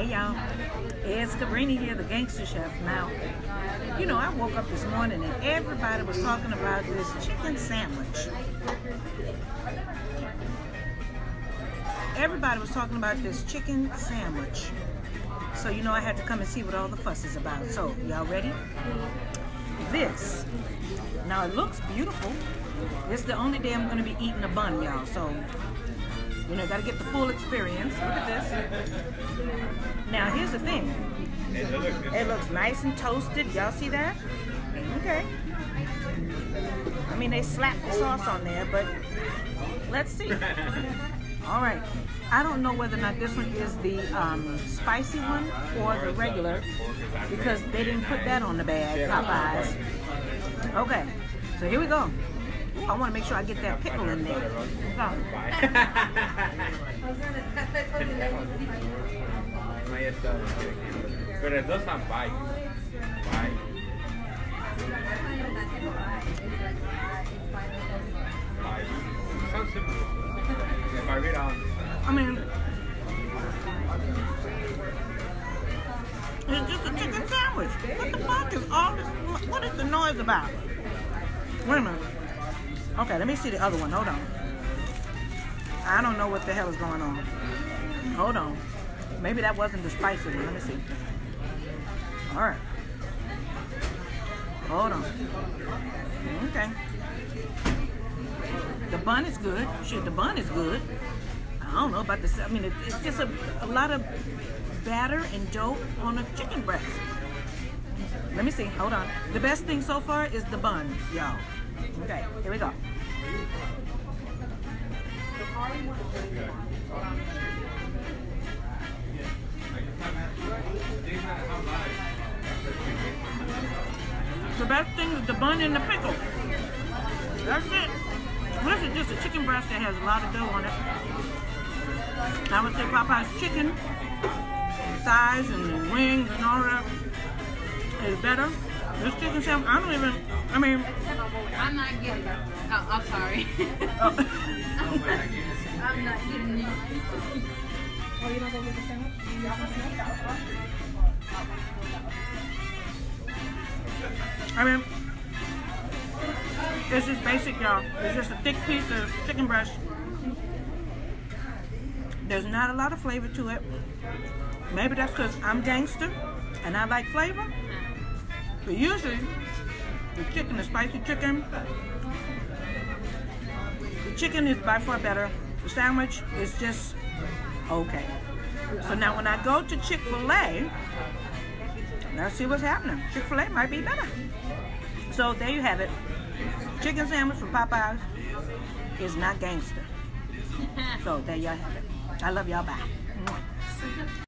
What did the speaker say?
Hey y'all, it's Cabrini here, the Gangsta chef. Now, you know, I woke up this morning and everybody was talking about this chicken sandwich. Everybody was talking about this chicken sandwich. So, you know, I had to come and see what all the fuss is about. So, y'all ready? This. Now, it looks beautiful. This is the only day I'm going to be eating a bun, y'all. So, you know, got to get the full experience. Look at this. Now, here's the thing. It looks nice and toasted. Y'all see that? Okay. I mean, they slapped the sauce on there, but let's see. All right. I don't know whether or not this one is the spicy one or the regular, because they didn't put that on the bag, Popeyes. Okay. So here we go. I want to make sure I get that pickle in there. Pero el dos son bye. Sounds simple. If I read on. I mean, it's just a chicken sandwich. What the fuck is all this? What is the noise about? Wait a minute. Okay, let me see the other one. Hold on. I don't know what the hell is going on. Hold on. Maybe that wasn't the spicy one. Let me see. All right. Hold on. Okay. The bun is good. Shit, the bun is good. I don't know about this. I mean, it's just a lot of batter and dough on a chicken breast. Let me see. Hold on. The best thing so far is the bun, y'all. Okay, here we go. The best thing is the bun and the pickle. That's it. This is just a chicken breast that has a lot of dough on it. I would say Popeyes chicken, thighs and wings and all that is better. This chicken sandwich, I'm not getting it. Oh, I'm sorry. Oh. I'm not getting it. Oh, you don't go with the sandwich? I mean, it's just basic, y'all. It's just a thick piece of chicken breast. There's not a lot of flavor to it. Maybe that's because I'm gangster and I like flavor. But usually, the chicken, the spicy chicken, the chicken is by far better. The sandwich is just okay. So now when I go to Chick-fil-A, let's see what's happening. Chick-fil-A might be better. So there you have it. Chicken sandwich from Popeyes is not gangster. So there y'all have it. I love y'all. Bye.